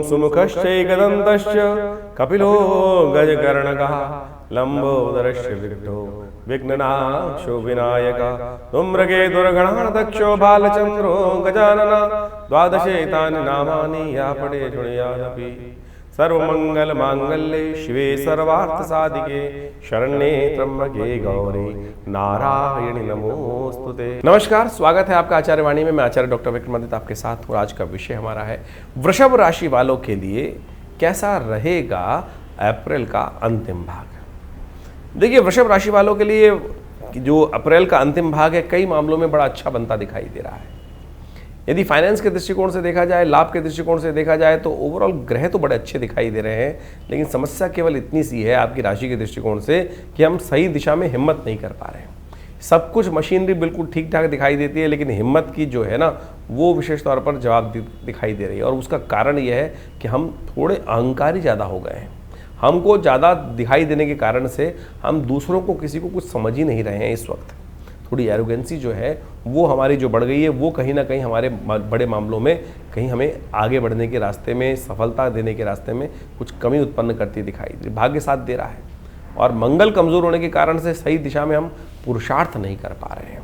सुमुखश्चैकदन्तश्च कपिलो गजकर्णकः लम्बोदरश्च विघ्नो विघ्ननाशो विनायकः धूम्रकेतुर्गणाध्यक्षो बालचन्द्रो गजानन द्वादशैतानि नामानि या पठे शृणुयादपि। सर्वमंगल मांगल्ये शिवे सर्वार्थसाधिके शरण्ये त्र्यंबके गौरी नारायणी नमोस्तुते। नमस्कार, स्वागत है आपका आचार्य वाणी में। मैं आचार्य डॉक्टर विक्रमादित्य आपके साथ हूँ। आज का विषय हमारा है वृषभ राशि वालों के लिए कैसा रहेगा अप्रैल का अंतिम भाग। देखिए, वृषभ राशि वालों के लिए जो अप्रैल का अंतिम भाग है कई मामलों में बड़ा अच्छा बनता दिखाई दे रहा है। यदि फाइनेंस के दृष्टिकोण से देखा जाए, लाभ के दृष्टिकोण से देखा जाए तो ओवरऑल ग्रह तो बड़े अच्छे दिखाई दे रहे हैं, लेकिन समस्या केवल इतनी सी है आपकी राशि के दृष्टिकोण से कि हम सही दिशा में हिम्मत नहीं कर पा रहे हैं। सब कुछ मशीनरी बिल्कुल ठीक ठाक दिखाई देती है, लेकिन हिम्मत की जो है ना वो विशेष तौर पर जवाब दिखाई दे रही है। और उसका कारण यह है कि हम थोड़े अहंकारी ज़्यादा हो गए हैं। हमको ज़्यादा दिखाई देने के कारण से हम दूसरों को, किसी को कुछ समझ ही नहीं रहे हैं। इस वक्त थोड़ी एरोगेंसी जो है वो हमारी जो बढ़ गई है, वो कहीं ना कहीं हमारे बड़े मामलों में कहीं हमें आगे बढ़ने के रास्ते में, सफलता देने के रास्ते में कुछ कमी उत्पन्न करती दिखाई दे। भाग्य साथ दे रहा है और मंगल कमज़ोर होने के कारण से सही दिशा में हम पुरुषार्थ नहीं कर पा रहे हैं।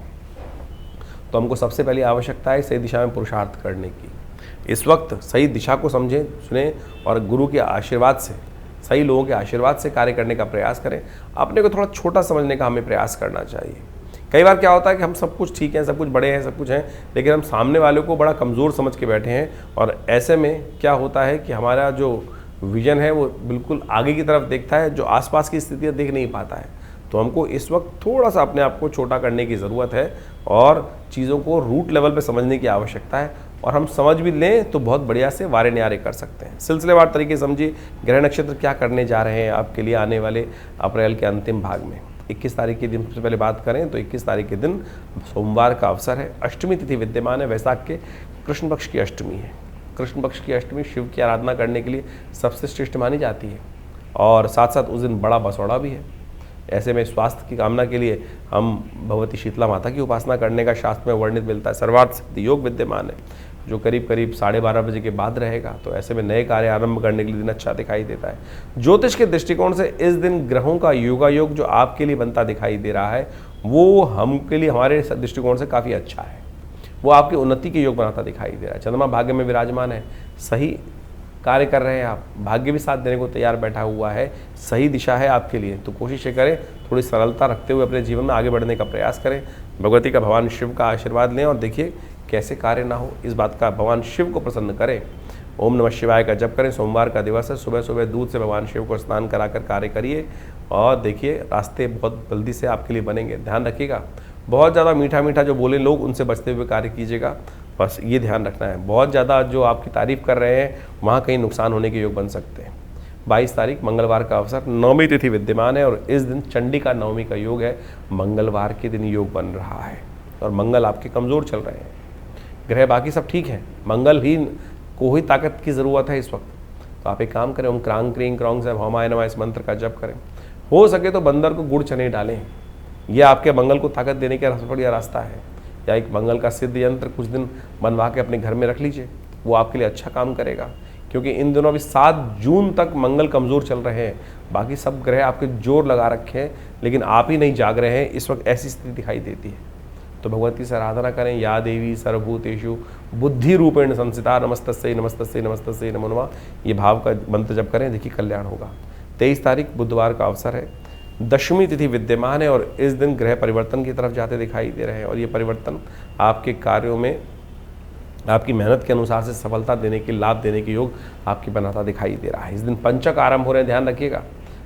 तो हमको सबसे पहले आवश्यकता है सही दिशा में पुरुषार्थ करने की। इस वक्त सही दिशा को समझें, सुने और गुरु के आशीर्वाद से, सही लोगों के आशीर्वाद से कार्य करने का प्रयास करें। अपने को थोड़ा छोटा समझने का हमें प्रयास करना चाहिए। कई बार क्या होता है कि हम सब कुछ ठीक है, सब कुछ बड़े हैं, सब कुछ हैं, लेकिन हम सामने वाले को बड़ा कमज़ोर समझ के बैठे हैं। और ऐसे में क्या होता है कि हमारा जो विजन है वो बिल्कुल आगे की तरफ देखता है, जो आसपास की स्थितियाँ देख नहीं पाता है। तो हमको इस वक्त थोड़ा सा अपने आप को छोटा करने की ज़रूरत है और चीज़ों को रूट लेवल पे समझने की आवश्यकता है। और हम समझ भी लें तो बहुत बढ़िया से वारे न्यारे कर सकते हैं। सिलसिलेवार तरीके से समझिए ग्रह नक्षत्र क्या करने जा रहे हैं आपके लिए आने वाले अप्रैल के अंतिम भाग में। 21 तारीख के दिन सबसे पहले बात करें तो 21 तारीख के दिन सोमवार का अवसर है। अष्टमी तिथि विद्यमान है। वैशाख के कृष्ण पक्ष की अष्टमी है। कृष्ण पक्ष की अष्टमी शिव की आराधना करने के लिए सबसे श्रेष्ठ मानी जाती है और साथ साथ उस दिन बड़ा बसौड़ा भी है। ऐसे में स्वास्थ्य की कामना के लिए हम भगवती शीतला माता की उपासना करने का शास्त्र में वर्णित मिलता है। सर्वार्थ सिद्धि योग विद्यमान है जो करीब 12:30 बजे के बाद रहेगा। तो ऐसे में नए कार्य आरंभ करने के लिए दिन अच्छा दिखाई देता है। ज्योतिष के दृष्टिकोण से इस दिन ग्रहों का योगायोग जो आपके लिए बनता दिखाई दे रहा है वो हमके लिए, हमारे दृष्टिकोण से काफ़ी अच्छा है। वो आपकी उन्नति के योग बनाता दिखाई दे रहा है। चंद्रमा भाग्य में विराजमान है, सही कार्य कर रहे हैं आप, भाग्य भी साथ देने को तैयार बैठा हुआ है, सही दिशा है आपके लिए। तो कोशिश करें थोड़ी सरलता रखते हुए अपने जीवन में आगे बढ़ने का प्रयास करें। भगवती का, भगवान शिव का आशीर्वाद लें और देखिए कैसे कार्य ना हो, इस बात का भगवान शिव को प्रसन्न करें। ओम नमः शिवाय का जप करें। सोमवार का दिवस है, सुबह सुबह दूध से भगवान शिव को स्नान कराकर कार्य करिए और देखिए रास्ते बहुत जल्दी से आपके लिए बनेंगे। ध्यान रखिएगा, बहुत ज़्यादा मीठा मीठा जो बोले लोग उनसे बचते हुए कार्य कीजिएगा। बस ये ध्यान रखना है। बहुत ज़्यादा जो आपकी तारीफ कर रहे हैं वहाँ कहीं नुकसान होने के योग बन सकते हैं। 22 तारीख मंगलवार का अवसर, नवमी तिथि विद्यमान है और इस दिन चंडिका नवमी का योग है। मंगलवार के दिन योग बन रहा है और मंगल आपके कमज़ोर चल रहे हैं। ग्रह बाकी सब ठीक है, मंगल ही को ही ताकत की ज़रूरत है इस वक्त। तो आप एक काम करें, ओम क्रांग क्रीं क्रौंग से भौमाय नमः इस मंत्र का जप करें। हो सके तो बंदर को गुड़ चने डालें, यह आपके मंगल को ताकत देने का बढ़िया रास्ता है। या एक मंगल का सिद्ध यंत्र कुछ दिन बनवा के अपने घर में रख लीजिए, वो आपके लिए अच्छा काम करेगा। क्योंकि इन दिनों अभी 7 जून तक मंगल कमज़ोर चल रहे हैं, बाकी सब ग्रह आपके जोर लगा रखे हैं, लेकिन आप ही नहीं जाग रहे हैं। इस वक्त ऐसी स्थिति दिखाई देती है। तो भगवती से आराधना करें। या देवी सर्वभूतेषु बुद्धि रूपेण संस्थिता नमस्तस्यै नमस्तस्यै नमस्तस्यै नमो नमः, ये भाव का मंत्र जप करें, देखिए कल्याण होगा। 23 तारीख बुधवार का अवसर है। दशमी तिथि विद्यमान है और इस दिन ग्रह परिवर्तन की तरफ जाते दिखाई दे रहे हैं और ये परिवर्तन आपके कार्यों में आपकी मेहनत के अनुसार से सफलता देने के, लाभ देने के योग आपकी बनाता दिखाई दे रहा है। इस दिन पंचक आरंभ हो रहे हैं, ध्यान रखिएगा।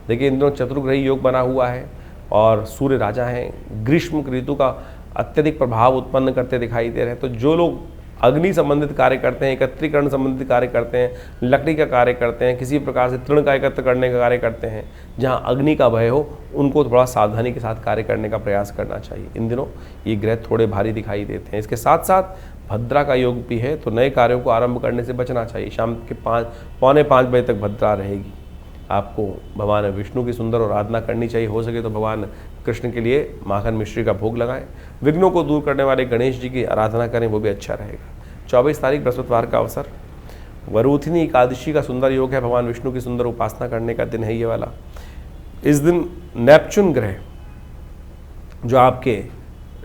देखिए इन दिनों चतुर्ग्रही योग बना हुआ है और सूर्य राजा हैं। ग्रीष्म ऋतु का अत्यधिक प्रभाव उत्पन्न करते दिखाई दे रहे हैं। तो जो लोग अग्नि संबंधित कार्य करते हैं, एकत्रीकरण संबंधित कार्य करते हैं, लकड़ी का कार्य करते हैं, किसी प्रकार से तृण का एकत्र करने का कार्य करते हैं, जहां अग्नि का भय हो, उनको थोड़ा सावधानी के साथ कार्य करने का प्रयास करना चाहिए। इन दिनों ये ग्रह थोड़े भारी दिखाई देते हैं। इसके साथ साथ भद्रा का योग भी है, तो नए कार्यों को आरंभ करने से बचना चाहिए। शाम के 4:45 बजे तक भद्रा रहेगी। आपको भगवान विष्णु की सुंदर आराधना करनी चाहिए। हो सके तो भगवान कृष्ण के लिए माखन मिश्री का भोग लगाएं। विघ्नों को दूर करने वाले गणेश जी की आराधना करें, वो भी अच्छा रहेगा। 24 तारीख बृहस्पतिवार का अवसर वरुथिनी एकादशी का सुंदर योग है, भगवान विष्णु की सुंदर उपासना करने का दिन है ये वाला। इस दिन नेपच्यून ग्रह जो आपके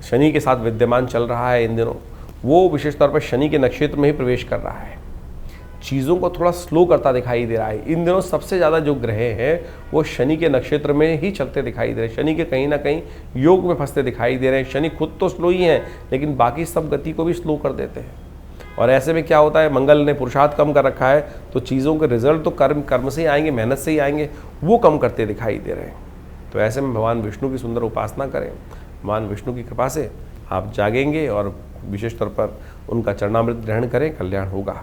शनि के साथ विद्यमान चल रहा है इन दिनों, वो विशेष तौर पर शनि के नक्षत्र में ही प्रवेश कर रहा है, चीज़ों को थोड़ा स्लो करता दिखाई दे रहा है। इन दिनों सबसे ज़्यादा जो ग्रह हैं वो शनि के नक्षत्र में ही चलते दिखाई दे रहे हैं, शनि के कहीं ना कहीं योग में फंसते दिखाई दे रहे हैं। शनि खुद तो स्लो ही हैं, लेकिन बाकी सब गति को भी स्लो कर देते हैं। और ऐसे में क्या होता है, मंगल ने पुरुषार्थ कम कर रखा है, तो चीज़ों के रिजल्ट तो कर्म से ही आएंगे, मेहनत से ही आएंगे, वो कम करते दिखाई दे रहे हैं। तो ऐसे में भगवान विष्णु की सुंदर उपासना करें, भगवान विष्णु की कृपा से आप जागेंगे और विशेष तौर पर उनका चरणामृत ग्रहण करें, कल्याण होगा।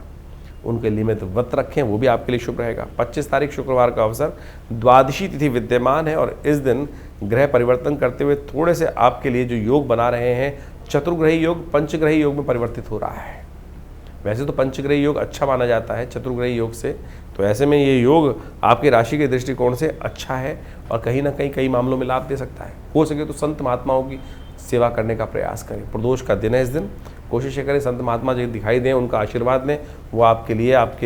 उनके नियमित व्रत रखें, वो भी आपके लिए शुभ रहेगा। 25 तारीख शुक्रवार का अवसर, द्वादशी तिथि विद्यमान है और इस दिन ग्रह परिवर्तन करते हुए थोड़े से आपके लिए जो योग बना रहे हैं, चतुर्ग्रही योग पंचग्रही योग में परिवर्तित हो रहा है। वैसे तो पंचग्रही योग अच्छा माना जाता है चतुर्ग्रही योग से, तो ऐसे में ये योग आपकी राशि के दृष्टिकोण से अच्छा है और कहीं ना कहीं कई मामलों में लाभ दे सकता है। हो सके तो संत महात्माओं की सेवा करने का प्रयास करें। प्रदोष का दिन है इस दिन, कोशिश करें संत महात्मा जो दिखाई दें उनका आशीर्वाद लें, वो आपके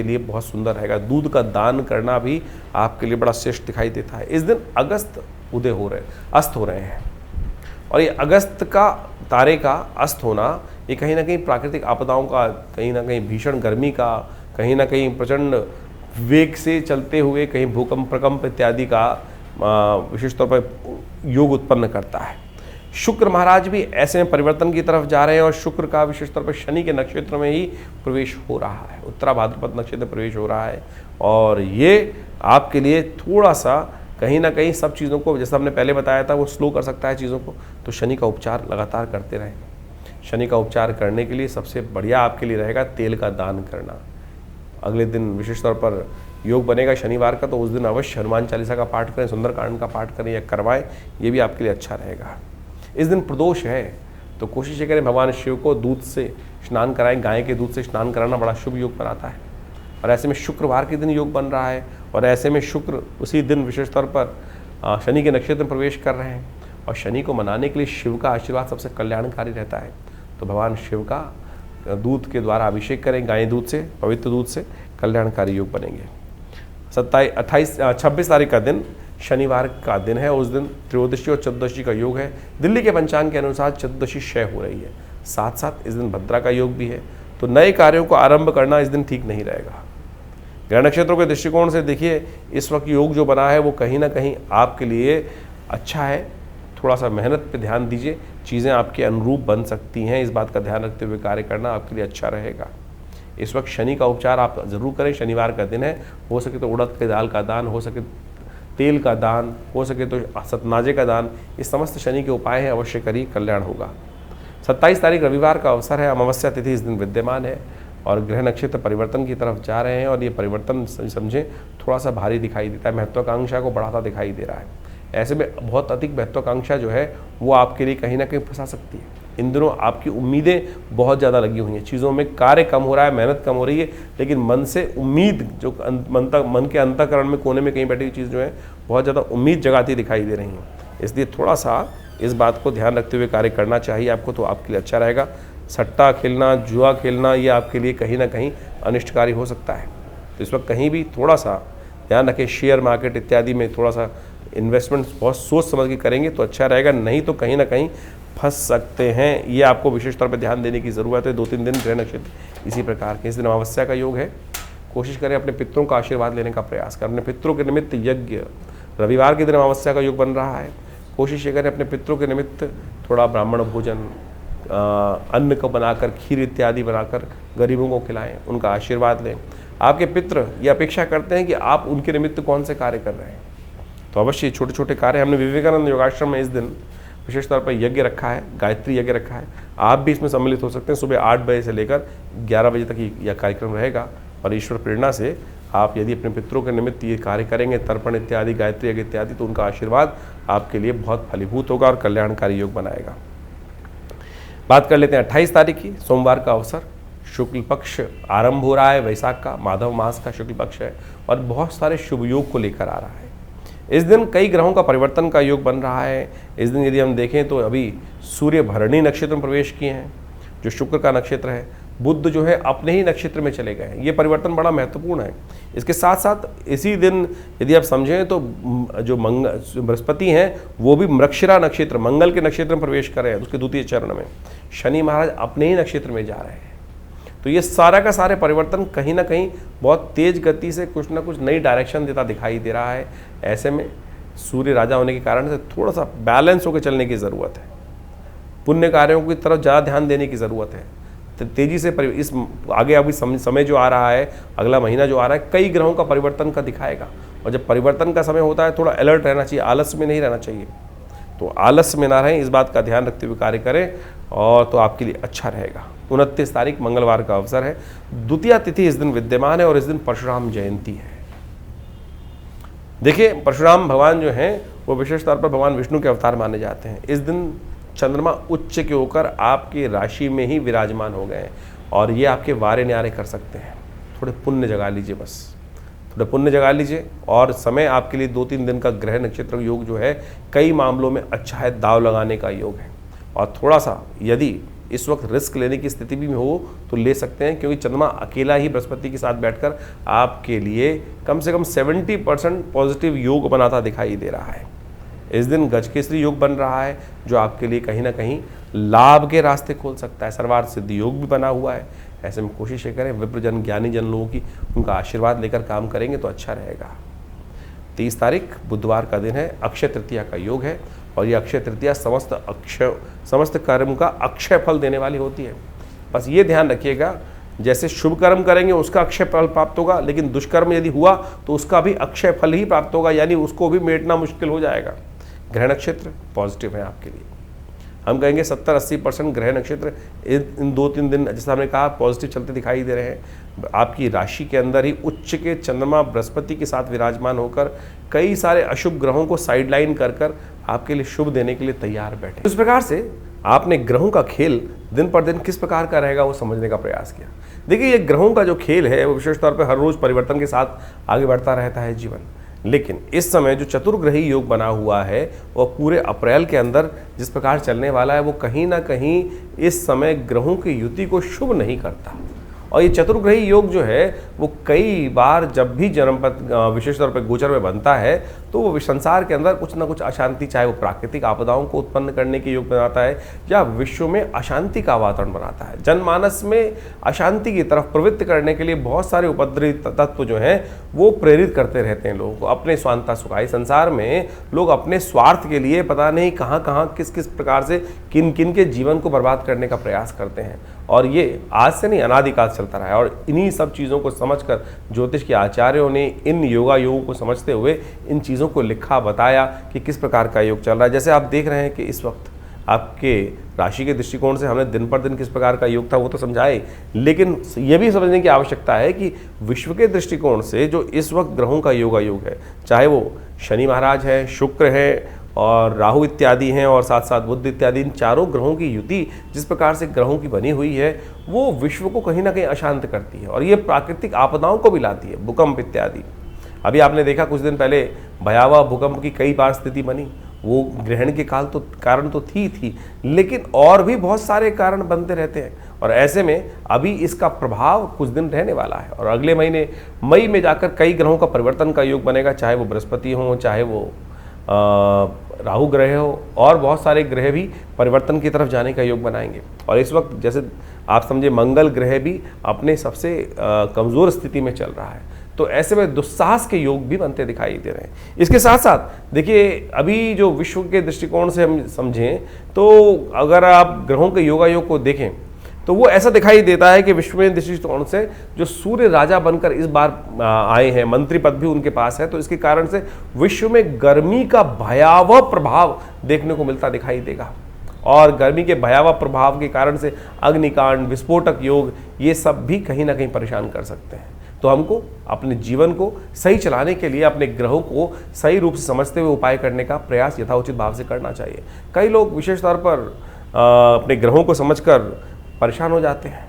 लिए बहुत सुंदर रहेगा। दूध का दान करना भी आपके लिए बड़ा श्रेष्ठ दिखाई देता है। इस दिन अस्त हो रहे हैं और ये अगस्त का तारे का अस्त होना, ये कहीं ना कहीं प्राकृतिक आपदाओं का, कहीं ना कहीं भीषण गर्मी का, कहीं ना कहीं प्रचंड वेग से चलते हुए कहीं भूकंप प्रकंप इत्यादि का विशेष तौर पर योग उत्पन्न करता है। शुक्र महाराज भी ऐसे में परिवर्तन की तरफ जा रहे हैं और शुक्र का विशेष तौर पर शनि के नक्षत्र में ही प्रवेश हो रहा है, उत्तरा भाद्रपद नक्षत्र में प्रवेश हो रहा है और ये आपके लिए थोड़ा सा कहीं ना कहीं सब चीज़ों को, जैसा हमने पहले बताया था, वो स्लो कर सकता है चीज़ों को। तो शनि का उपचार लगातार करते रहें। शनि का उपचार करने के लिए सबसे बढ़िया आपके लिए रहेगा तेल का दान करना। अगले दिन विशेष तौर पर योग बनेगा शनिवार का, तो उस दिन अवश्य हनुमान चालीसा का पाठ करें, सुंदरकांड का पाठ करें या करवाएं, ये भी आपके लिए अच्छा रहेगा। इस दिन प्रदोष है, तो कोशिश करें भगवान शिव को दूध से स्नान कराएं, गाय के दूध से स्नान कराना बड़ा शुभ योग बनाता है। और ऐसे में शुक्रवार के दिन योग बन रहा है और ऐसे में शुक्र उसी दिन विशेष तौर पर शनि के नक्षत्र में प्रवेश कर रहे हैं और शनि को मनाने के लिए शिव का आशीर्वाद सबसे कल्याणकारी रहता है। तो भगवान शिव का दूध के द्वारा अभिषेक करें, गाय दूध से, पवित्र दूध से, कल्याणकारी योग बनेंगे। 26 तारीख का दिन शनिवार का दिन है, उस दिन त्रयोदशी और चतुर्दशी का योग है। दिल्ली के पंचांग के अनुसार चतुर्दशी क्षय हो रही है, साथ साथ इस दिन भद्रा का योग भी है, तो नए कार्यों को आरंभ करना इस दिन ठीक नहीं रहेगा। ग्रह नक्षत्रों के दृष्टिकोण से देखिए, इस वक्त योग जो बना है वो कहीं ना कहीं आपके लिए अच्छा है। थोड़ा सा मेहनत पे ध्यान दीजिए, चीज़ें आपके अनुरूप बन सकती हैं, इस बात का ध्यान रखते हुए कार्य करना आपके लिए अच्छा रहेगा। इस वक्त शनि का उपचार आप ज़रूर करें, शनिवार का दिन है, हो सके तो उड़द के दाल का दान, हो सके तेल का दान, हो सके तो सतनाजे का दान, ये समस्त शनि के उपाय हैं, अवश्य करिए, कल्याण होगा। 27 तारीख रविवार का अवसर है, अमावस्या तिथि इस दिन विद्यमान है और ग्रह नक्षत्र परिवर्तन की तरफ जा रहे हैं और ये परिवर्तन समझें थोड़ा सा भारी दिखाई देता है, महत्वाकांक्षा को बढ़ाता दिखाई दे रहा है। ऐसे में बहुत अधिक महत्वाकांक्षा जो है वो आपके लिए कहीं ना कहीं फंसा सकती है। इन दिनों आपकी उम्मीदें बहुत ज़्यादा लगी हुई हैं, चीज़ों में कार्य कम हो रहा है, मेहनत कम हो रही है, लेकिन मन से उम्मीद जो मन के अंतःकरण में कोने में कहीं बैठी हुई चीज़ जो है बहुत ज़्यादा उम्मीद जगाती दिखाई दे रही हैं। इसलिए थोड़ा सा इस बात को ध्यान रखते हुए कार्य करना चाहिए आपको, तो आपके लिए अच्छा रहेगा। सट्टा खेलना, जुआ खेलना, ये आपके लिए कहीं ना कहीं अनिष्टकारी हो सकता है, तो इस वक्त कहीं भी थोड़ा सा ध्यान रखें। शेयर मार्केट इत्यादि में थोड़ा सा इन्वेस्टमेंट बहुत सोच समझ के करेंगे तो अच्छा रहेगा, नहीं तो कहीं ना कहीं फंस सकते हैं। ये आपको विशेष तौर पर ध्यान देने की ज़रूरत है। 2-3 दिन ग्रह नक्षत्र इसी प्रकार के। इस दिन अमावस्या का योग है, कोशिश करें अपने पितरों का आशीर्वाद लेने का प्रयास करें, अपने पितरों के निमित्त यज्ञ। रविवार के दिन अमावस्या का योग बन रहा है, कोशिश ये करें अपने पितरों के निमित्त थोड़ा ब्राह्मण भोजन, अन्न को बनाकर, खीर इत्यादि बनाकर गरीबों को खिलाएं, उनका आशीर्वाद लें। आपके पितृ ये अपेक्षा करते हैं कि आप उनके निमित्त कौन से कार्य कर रहे हैं, तो अवश्य छोटे छोटे कार्य। हमने विवेकानंद योगाश्रम में इस दिन विशेष तौर पर यज्ञ रखा है, गायत्री यज्ञ रखा है, आप भी इसमें सम्मिलित हो सकते हैं। सुबह 8 बजे से लेकर 11 बजे तक यह कार्यक्रम रहेगा और ईश्वर प्रेरणा से आप यदि अपने पितरों के निमित्त ये कार्य करेंगे, तर्पण इत्यादि, गायत्री यज्ञ इत्यादि, तो उनका आशीर्वाद आपके लिए बहुत फलीभूत होगा और कल्याणकारी योग बनाएगा। बात कर लेते हैं 28 तारीख की, सोमवार का अवसर। शुक्ल पक्ष आरंभ हो रहा है, वैशाख का माधव मास का शुक्ल पक्ष है और बहुत सारे शुभ योग को लेकर आ रहा है। इस दिन कई ग्रहों का परिवर्तन का योग बन रहा है। इस दिन यदि हम देखें तो अभी सूर्य भरणी नक्षत्र में प्रवेश किए हैं, जो शुक्र का नक्षत्र है, बुध जो है अपने ही नक्षत्र में चले गए हैं। ये परिवर्तन बड़ा महत्वपूर्ण है। इसके साथ साथ इसी दिन यदि आप समझें तो जो बृहस्पति हैं वो भी मृगशिरा नक्षत्र, मंगल के नक्षत्र में प्रवेश कर रहे हैं, उसके द्वितीय चरण में। शनि महाराज अपने ही नक्षत्र में जा रहे हैं। तो ये सारा का सारे परिवर्तन कहीं ना कहीं बहुत तेज गति से कुछ ना कुछ नई डायरेक्शन देता दिखाई दे रहा है। ऐसे में सूर्य राजा होने के कारण से थोड़ा सा बैलेंस होकर चलने की ज़रूरत है। पुण्य कार्यों की तरफ ज़्यादा ध्यान देने की ज़रूरत है। तो तेज़ी से इस आगे अभी समय जो आ रहा है, अगला महीना जो आ रहा है, कई ग्रहों का परिवर्तन का दिखाएगा। और जब परिवर्तन का समय होता है थोड़ा अलर्ट रहना चाहिए, आलस में नहीं रहना चाहिए। तो आलस में ना रहें, इस बात का ध्यान रखते हुए कार्य करें और तो आपके लिए अच्छा रहेगा। 29 तारीख मंगलवार का अवसर है। द्वितीया तिथि इस दिन विद्यमान है और इस दिन परशुराम जयंती है। देखिए, परशुराम भगवान जो हैं वो विशेष तौर पर भगवान विष्णु के अवतार माने जाते हैं। इस दिन चंद्रमा उच्च के होकर आपकी राशि में ही विराजमान हो गए हैं और ये आपके वारे न्यारे कर सकते हैं। थोड़े पुण्य जगा लीजिए, बस थोड़ा पुण्य जगा लीजिए। और समय आपके लिए 2-3 दिन का ग्रह नक्षत्र योग जो है कई मामलों में अच्छा है, दाव लगाने का योग है। और थोड़ा सा यदि इस वक्त रिस्क लेने की स्थिति भी हो तो ले सकते हैं, क्योंकि चंद्रमा अकेला ही बृहस्पति के साथ बैठकर आपके लिए कम से कम 70% पॉजिटिव योग बनाता दिखाई दे रहा है। इस दिन गजकेसरी योग बन रहा है जो आपके लिए कहीं ना कहीं लाभ के रास्ते खोल सकता है। सर्वार्थ सिद्धि योग भी बना हुआ है। ऐसे में कोशिश करें, विप्रजन ज्ञानी जन लोगों की उनका आशीर्वाद लेकर काम करेंगे तो अच्छा रहेगा। 30 तारीख बुधवार का दिन है, अक्षय तृतीया का योग है और ये अक्षय तृतीया समस्त कर्म का अक्षय फल देने वाली होती है। बस ये ध्यान रखिएगा, जैसे शुभ कर्म करेंगे उसका अक्षय फल प्राप्त होगा, लेकिन दुष्कर्म यदि हुआ तो उसका भी अक्षय फल ही प्राप्त होगा, यानी उसको भी मेटना मुश्किल हो जाएगा। ग्रह नक्षत्र पॉजिटिव है आपके लिए। हम कहेंगे 70-80% ग्रह नक्षत्र इन 2-3 दिन जैसा हमने कहा पॉजिटिव चलते दिखाई दे रहे हैं। आपकी राशि के अंदर ही उच्च के चंद्रमा बृहस्पति के साथ विराजमान होकर कई सारे अशुभ ग्रहों को साइडलाइन कर आपके लिए शुभ देने के लिए तैयार बैठे। इस प्रकार से आपने ग्रहों का खेल दिन पर दिन किस प्रकार का रहेगा वो समझने का प्रयास किया। देखिए, ये ग्रहों का जो खेल है वो विशेष तौर पर हर रोज परिवर्तन के साथ आगे बढ़ता रहता है जीवन। लेकिन इस समय जो चतुर्ग्रही योग बना हुआ है वो पूरे अप्रैल के अंदर जिस प्रकार चलने वाला है वो कहीं ना कहीं इस समय ग्रहों की युति को शुभ नहीं करता। और ये चतुर्ग्रही योग जो है वो कई बार जब भी जन्मपद विशेष तौर पर गोचर में बनता है तो वो संसार के अंदर कुछ ना कुछ अशांति, चाहे वो प्राकृतिक आपदाओं को उत्पन्न करने के योग बनाता है या विश्व में अशांति का वातावरण बनाता है। जनमानस में अशांति की तरफ प्रवृत्त करने के लिए बहुत सारे उपद्रवी तत्व जो हैं वो प्रेरित करते रहते हैं लोगों को अपने स्वांता सुखाई। संसार में लोग अपने स्वार्थ के लिए पता नहीं कहाँ कहाँ किस किस प्रकार से किन किन के जीवन को बर्बाद करने का प्रयास करते हैं और ये आज से नहीं अनादिकाल चलता रहा है। और इन्हीं सब चीज़ों को समझकर ज्योतिष के आचार्यों ने इन योगों को समझते हुए इन चीज़ों को लिखा, बताया कि किस प्रकार का योग चल रहा है। जैसे आप देख रहे हैं कि इस वक्त आपके राशि के दृष्टिकोण से हमने दिन पर दिन किस प्रकार का योग था वो तो समझाए, लेकिन ये भी समझने की आवश्यकता है कि विश्व के दृष्टिकोण से जो इस वक्त ग्रहों का योग है, चाहे वो शनि महाराज है, शुक्र है और राहु इत्यादि हैं और साथ साथ बुध इत्यादि, इन चारों ग्रहों की युति जिस प्रकार से ग्रहों की बनी हुई है वो विश्व को कहीं ना कहीं अशांत करती है और ये प्राकृतिक आपदाओं को भी लाती है, भूकंप इत्यादि। अभी आपने देखा कुछ दिन पहले भयावह भूकंप की कई बार स्थिति बनी, वो ग्रहण के कारण तो थी, लेकिन और भी बहुत सारे कारण बनते रहते हैं और ऐसे में अभी इसका प्रभाव कुछ दिन रहने वाला है और अगले महीने मई में जाकर कई ग्रहों का परिवर्तन का योग बनेगा, चाहे वो बृहस्पति हो, चाहे वो राहु ग्रह हो और बहुत सारे ग्रह भी परिवर्तन की तरफ जाने का योग बनाएंगे। और इस वक्त जैसे आप समझे मंगल ग्रह भी अपने सबसे कमज़ोर स्थिति में चल रहा है, तो ऐसे में दुस्साहस के योग भी बनते दिखाई दे रहे हैं। इसके साथ साथ देखिए, अभी जो विश्व के दृष्टिकोण से हम समझें तो अगर आप ग्रहों के योग को देखें तो वो ऐसा दिखाई देता है कि विश्व में दृष्टिकोण से जो सूर्य राजा बनकर इस बार आए हैं, मंत्री पद भी उनके पास है, तो इसके कारण से विश्व में गर्मी का भयावह प्रभाव देखने को मिलता दिखाई देगा और गर्मी के भयावह प्रभाव के कारण से अग्निकांड, विस्फोटक योग, ये सब भी कहीं ना कहीं परेशान कर सकते हैं। तो हमको अपने जीवन को सही चलाने के लिए अपने ग्रहों को सही रूप से समझते हुए उपाय करने का प्रयास यथाउचित भाव से करना चाहिए। कई लोग विशेष तौर पर अपने ग्रहों को समझकर परेशान हो जाते हैं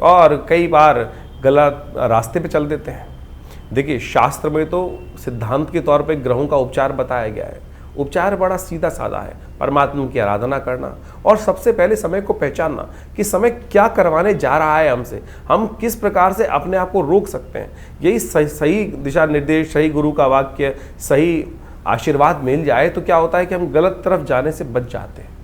और कई बार गलत रास्ते पे चल देते हैं। देखिए, शास्त्र में तो सिद्धांत के तौर पे ग्रहों का उपचार बताया गया है, उपचार बड़ा सीधा साधा है, परमात्मा की आराधना करना और सबसे पहले समय को पहचानना कि समय क्या करवाने जा रहा है हमसे, हम किस प्रकार से अपने आप को रोक सकते हैं। यही सही दिशा निर्देश, सही गुरु का वाक्य, सही आशीर्वाद मिल जाए तो क्या होता है कि हम गलत तरफ जाने से बच जाते हैं।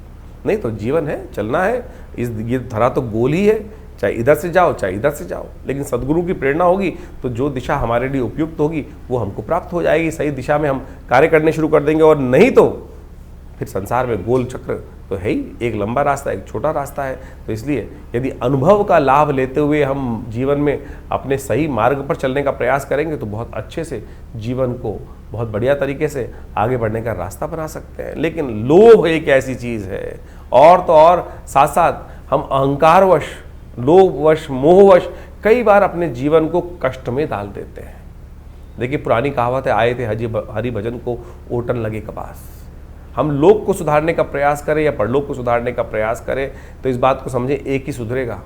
नहीं तो जीवन है, चलना है, ये धरा तो गोल ही है, चाहे इधर से जाओ चाहे इधर से जाओ, लेकिन सदगुरु की प्रेरणा होगी तो जो दिशा हमारे लिए उपयुक्त होगी वो हमको प्राप्त हो जाएगी। सही दिशा में हम कार्य करने शुरू कर देंगे, और नहीं तो फिर संसार में गोल चक्र तो है ही, एक लंबा रास्ता एक छोटा रास्ता है। तो इसलिए यदि अनुभव का लाभ लेते हुए हम जीवन में अपने सही मार्ग पर चलने का प्रयास करेंगे तो बहुत अच्छे से जीवन को बहुत बढ़िया तरीके से आगे बढ़ने का रास्ता बना सकते हैं। लेकिन लोभ एक ऐसी चीज़ है, और तो और साथ साथ हम अहंकारवश, लोभवश, मोहवश कई बार अपने जीवन को कष्ट में डाल देते हैं। देखिए पुरानी कहावत है, आए थे हरि भजन को ओटन लगे कपास। हम लोक को सुधारने का प्रयास करें या परलोक को सुधारने का प्रयास करें तो इस बात को समझें एक ही सुधरेगा।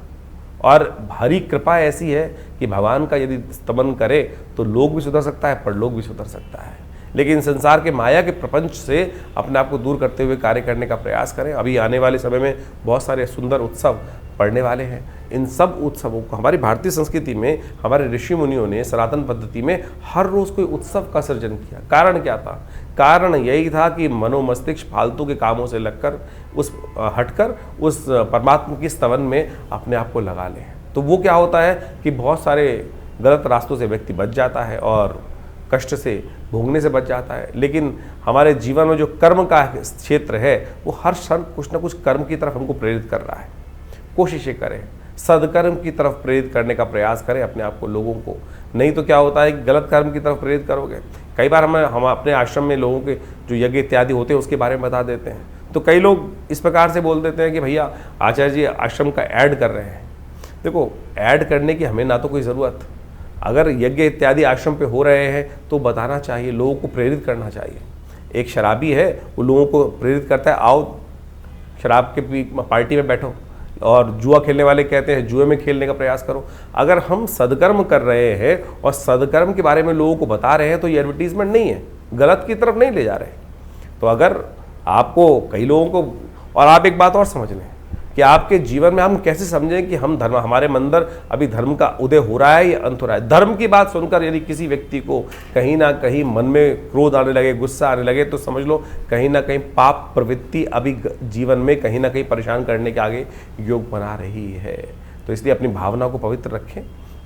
और हरी कृपा ऐसी है कि भगवान का यदि स्तमन करे तो लोक भी सुधर सकता है, परलोक भी सुधर सकता है। लेकिन संसार के माया के प्रपंच से अपने आप को दूर करते हुए कार्य करने का प्रयास करें। अभी आने वाले समय में बहुत सारे सुंदर उत्सव पड़ने वाले हैं। इन सब उत्सवों को हमारी भारतीय संस्कृति में हमारे ऋषि मुनियों ने सनातन पद्धति में हर रोज़ कोई उत्सव का सृजन किया। कारण क्या था? कारण यही था कि मनोमस्तिष्क फालतू के कामों से लगकर हटकर उस परमात्मा की स्तवन में अपने आप को लगा लें। तो वो क्या होता है कि बहुत सारे गलत रास्तों से व्यक्ति बच जाता है और कष्ट से भोगने से बच जाता है। लेकिन हमारे जीवन में जो कर्म का क्षेत्र है वो हर क्षण कुछ ना कुछ कर्म की तरफ हमको प्रेरित कर रहा है। कोशिशें करें, सदकर्म की तरफ प्रेरित करने का प्रयास करें अपने आप को, लोगों को। नहीं तो क्या होता है कि गलत कर्म की तरफ प्रेरित करोगे। कई बार हम अपने आश्रम में लोगों के जो यज्ञ इत्यादि होते हैं उसके बारे में बता देते हैं, तो कई लोग इस प्रकार से बोल देते हैं कि भैया आचार्य जी आश्रम का ऐड कर रहे हैं। देखो, ऐड करने की हमें ना तो कोई ज़रूरत, अगर यज्ञ इत्यादि आश्रम पे हो रहे हैं तो बताना चाहिए, लोगों को प्रेरित करना चाहिए। एक शराबी है, वो लोगों को प्रेरित करता है, आओ शराब के पार्टी में बैठो, और जुआ खेलने वाले कहते हैं जुए में खेलने का प्रयास करो। अगर हम सदकर्म कर रहे हैं और सदकर्म के बारे में लोगों को बता रहे हैं तो ये एडवर्टीजमेंट नहीं है, गलत की तरफ नहीं ले जा रहे। तो अगर आपको कई लोगों को, और आप एक बात और समझ लें कि आपके जीवन में हम कैसे समझें कि हम धर्म, हमारे अंदर अभी धर्म का उदय हो रहा है या अंत हो रहा है। धर्म की बात सुनकर यदि किसी व्यक्ति को कहीं ना कहीं मन में क्रोध आने लगे, गुस्सा आने लगे, तो समझ लो कहीं ना कहीं पाप प्रवृत्ति अभी जीवन में कहीं ना कहीं परेशान करने के आगे योग बना रही है। तो इसलिए अपनी भावना को पवित्र रखें।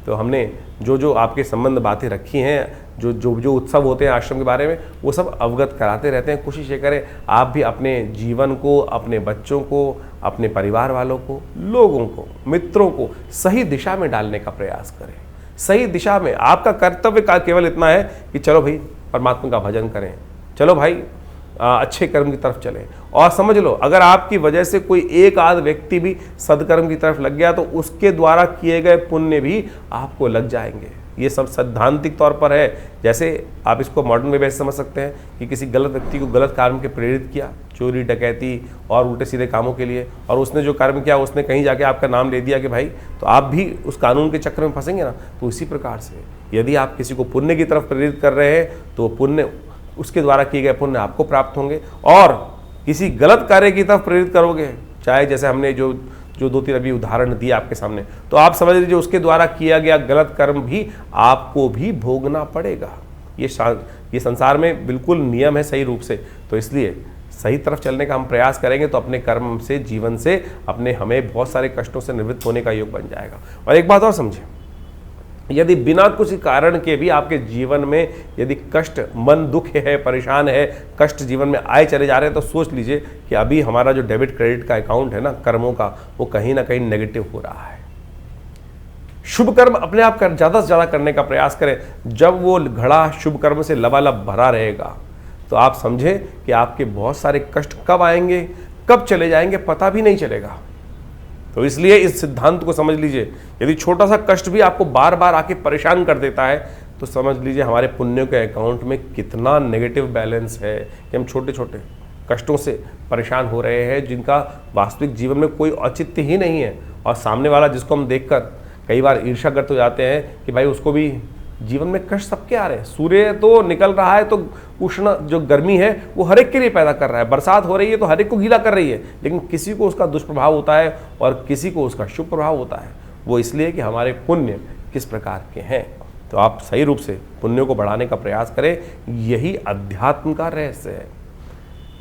तो हमने जो जो आपके संबंध बातें रखी हैं, जो उत्सव होते हैं आश्रम के बारे में, वो सब अवगत कराते रहते हैं। कोशिश ये करें आप भी अपने जीवन को, अपने बच्चों को, अपने परिवार वालों को, लोगों को, मित्रों को सही दिशा में डालने का प्रयास करें। सही दिशा में आपका कर्तव्य का केवल इतना है कि चलो भाई परमात्मा का भजन करें, चलो भाई अच्छे कर्म की तरफ चलें। और समझ लो अगर आपकी वजह से कोई एक आध व्यक्ति भी सदकर्म की तरफ लग गया तो उसके द्वारा किए गए पुण्य भी आपको लग जाएंगे। ये सब सैद्धांतिक तौर पर है। जैसे आप इसको मॉडर्न में वैसे समझ सकते हैं कि किसी गलत व्यक्ति को गलत कर्म के प्रेरित किया, चोरी डकैती और उल्टे सीधे कामों के लिए, और उसने जो कर्म किया उसने कहीं जाके आपका नाम ले दिया कि भाई, तो आप भी उस कानून के चक्र में फंसेंगे ना। तो इसी प्रकार से यदि आप किसी को पुण्य की तरफ प्रेरित कर रहे हैं तो पुण्य, उसके द्वारा किए गए पुण्य आपको प्राप्त होंगे। और किसी गलत कार्य की तरफ प्रेरित करोगे, चाहे जैसे हमने जो दो तीन अभी उदाहरण दिए आपके सामने, तो आप समझ लीजिए उसके द्वारा किया गया गलत कर्म भी आपको भी भोगना पड़ेगा। ये संसार में बिल्कुल नियम है सही रूप से। तो इसलिए सही तरफ चलने का हम प्रयास करेंगे तो अपने कर्म से, जीवन से हमें बहुत सारे कष्टों से निवृत्त होने का योग बन जाएगा। और एक बात और समझें, यदि बिना कुछ कारण के भी आपके जीवन में यदि कष्ट, मन दुख है, परेशान है, कष्ट जीवन में आए चले जा रहे हैं, तो सोच लीजिए कि अभी हमारा जो डेबिट क्रेडिट का अकाउंट है ना कर्मों का, वो कहीं ना कहीं नेगेटिव हो रहा है। शुभ कर्म अपने आप ज़्यादा से ज़्यादा करने का प्रयास करें। जब वो घड़ा शुभ कर्म से लबालब भरा रहेगा तो आप समझें कि आपके बहुत सारे कष्ट कब आएंगे, कब चले जाएंगे, पता भी नहीं चलेगा। तो इसलिए इस सिद्धांत को समझ लीजिए, यदि छोटा सा कष्ट भी आपको बार बार आके परेशान कर देता है तो समझ लीजिए हमारे पुण्यों के अकाउंट में कितना नेगेटिव बैलेंस है कि हम छोटे छोटे कष्टों से परेशान हो रहे हैं जिनका वास्तविक जीवन में कोई औचित्य ही नहीं है। और सामने वाला जिसको हम देखकर कई बार ईर्ष्याग्रस्त हो जाते हैं कि भाई उसको भी जीवन में कष्ट सबके आ रहे हैं। सूर्य तो निकल रहा है तो उष्ण जो गर्मी है वो हर एक के लिए पैदा कर रहा है, बरसात हो रही है तो हर एक को गीला कर रही है, लेकिन किसी को उसका दुष्प्रभाव होता है और किसी को उसका शुभ प्रभाव होता है। वो इसलिए कि हमारे पुण्य किस प्रकार के हैं। तो आप सही रूप से पुण्यों को बढ़ाने का प्रयास करें, यही अध्यात्म का रहस्य है।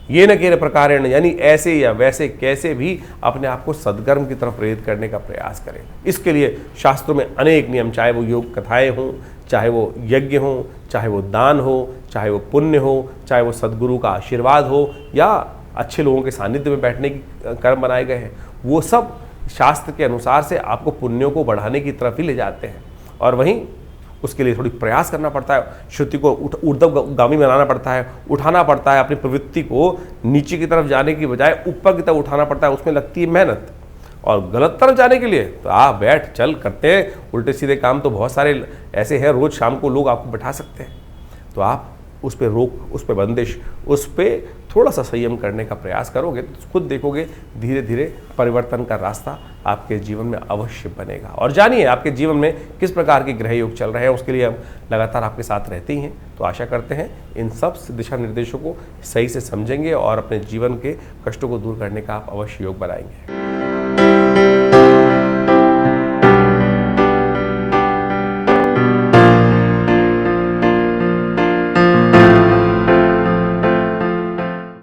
ये न केवल प्रकारेण, यानी ऐसे या वैसे कैसे भी अपने आप को सद्कर्म की तरफ प्रेरित करने का प्रयास करें। इसके लिए शास्त्रों में अनेक नियम, चाहे वो योग कथाएं हों, चाहे वो यज्ञ हों, चाहे वो दान हो, चाहे वो पुण्य हो, चाहे वो सद्गुरु का आशीर्वाद हो, या अच्छे लोगों के सानिध्य में बैठने की कर्म बनाए गए हैं, वो सब शास्त्र के अनुसार से आपको पुण्यों को बढ़ाने की तरफ ही ले जाते हैं। और वहीं उसके लिए थोड़ी प्रयास करना पड़ता है, श्रुति को ऊर्ध्वगामी बनाना पड़ता है, उठाना पड़ता है, अपनी प्रवृत्ति को नीचे की तरफ जाने की बजाय ऊपर की तरफ उठाना पड़ता है, उसमें लगती है मेहनत। और गलत तरफ जाने के लिए तो आप बैठ चल करते हैं, उल्टे सीधे काम तो बहुत सारे ऐसे हैं, रोज़ शाम को लोग आपको बैठा सकते हैं। तो आप उस पर रोक, उस पर बंदिश, उस पर थोड़ा सा संयम करने का प्रयास करोगे तो खुद देखोगे धीरे धीरे परिवर्तन का रास्ता आपके जीवन में अवश्य बनेगा। और जानिए आपके जीवन में किस प्रकार के ग्रह योग चल रहे हैं, उसके लिए हम लगातार आपके साथ रहते ही हैं। तो आशा करते हैं इन सब दिशा निर्देशों को सही से समझेंगे और अपने जीवन के कष्टों को दूर करने का आप अवश्य योग बनाएंगे।